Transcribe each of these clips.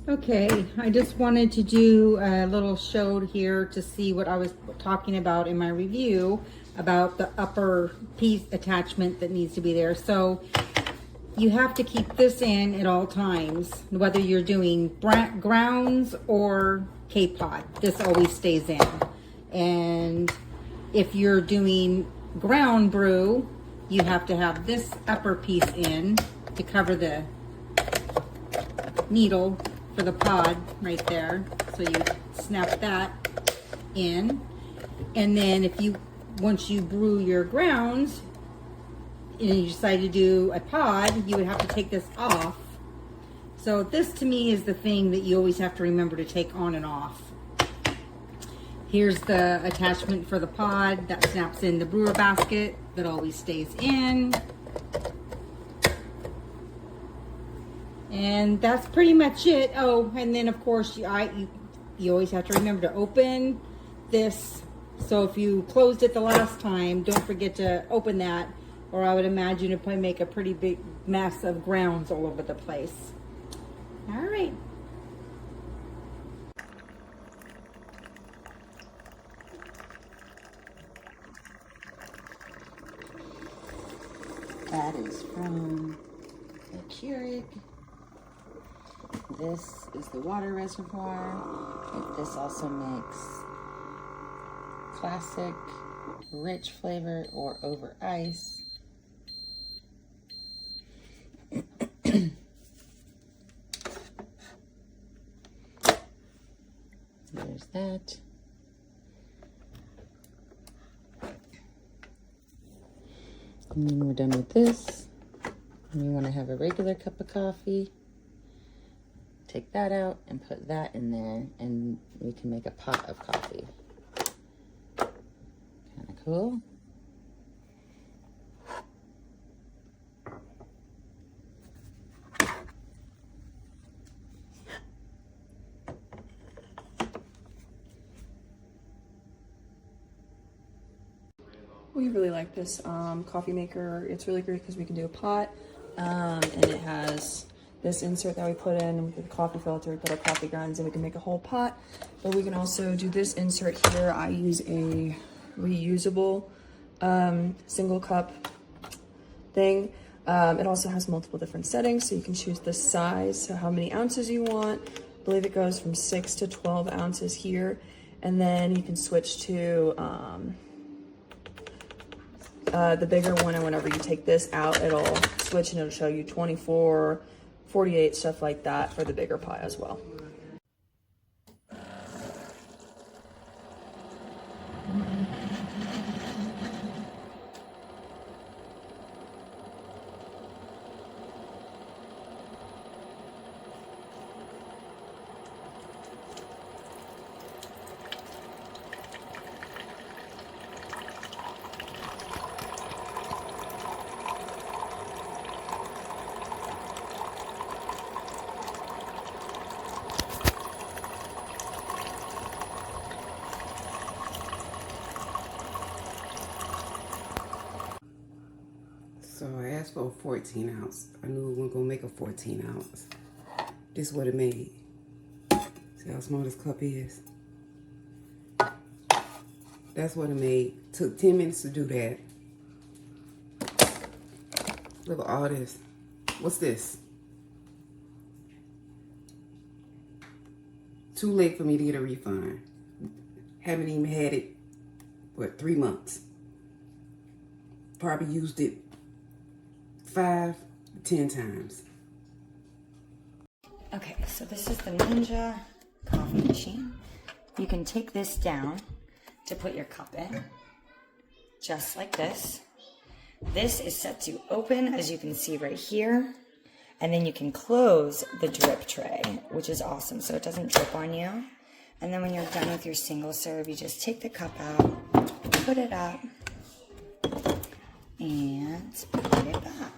Okay, I just wanted to do a little show here to see what I was talking about in my review about the upper piece attachment that needs to be there. So you have to keep this in at all times, whether you're doing grounds or K-pot. This always stays in. And if you're doing ground brew, you have to have this upper piece in to cover the needle for the pod right there. So you snap that in. And then once you brew your grounds and you decide to do a pod, you would have to take this off. So this to me is the thing that you always have to remember to take on and off. Here's the attachment for the pod that snaps in the brewer basket that always stays in. And that's pretty much it. Oh, and then of course you always have to remember to open this. So if you closed it the last time, don't forget to open that, or I would imagine it'd probably make a pretty big mess of grounds all over the place. All right. That is from the Keurig. This is the water reservoir. This also makes classic, rich flavor or over ice. There's that. And then we're done with this. And you want to have a regular cup of coffee. Take that out and put that in there, and we can make a pot of coffee. Kind of cool. We really like this coffee maker. It's really great because we can do a pot, and it has this insert that we put in with the coffee filter. We put our coffee grounds and we can make a whole pot. But we can also do this insert here. I use a reusable single cup thing. It also has multiple different settings, so you can choose the size, so how many ounces you want. I believe it goes from 6 to 12 ounces here, and then you can switch to the bigger one, and whenever you take this out, it'll switch and it'll show you 24, 48, stuff like that for the bigger pot as well. asked for a 14 ounce. I knew we weren't gonna make a 14 ounce. This is what it made. See how small this cup is? That's what it made. Took 10 minutes to do that. Look at all this. What's this? Too late for me to get a refund. Haven't even had it, what, 3 months. Probably used it 5 to 10 times. Okay, so this is the Ninja coffee machine. You can take this down to put your cup in, just like this. This is set to open, as you can see right here. And then you can close the drip tray, which is awesome, so it doesn't drip on you. And then when you're done with your single serve, you just take the cup out, put it up, and put it back.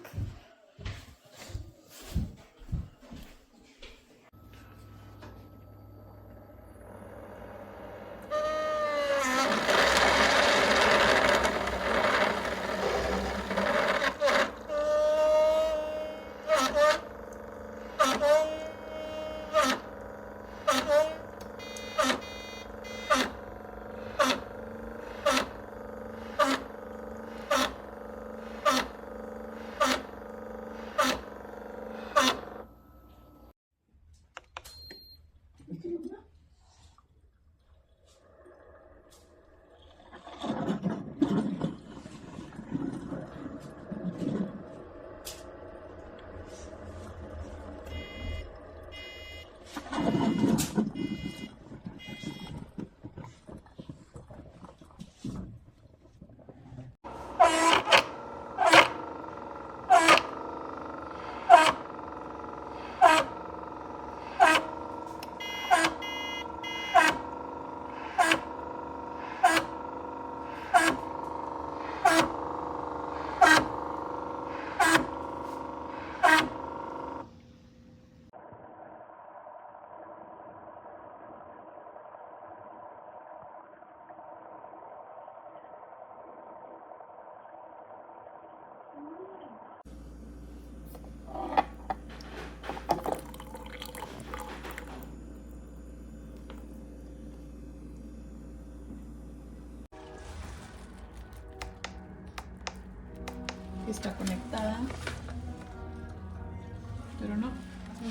Está conectada, pero no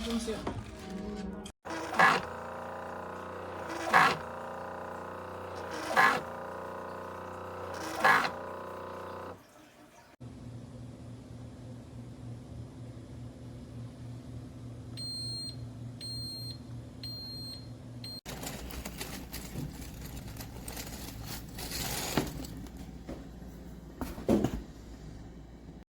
funciona.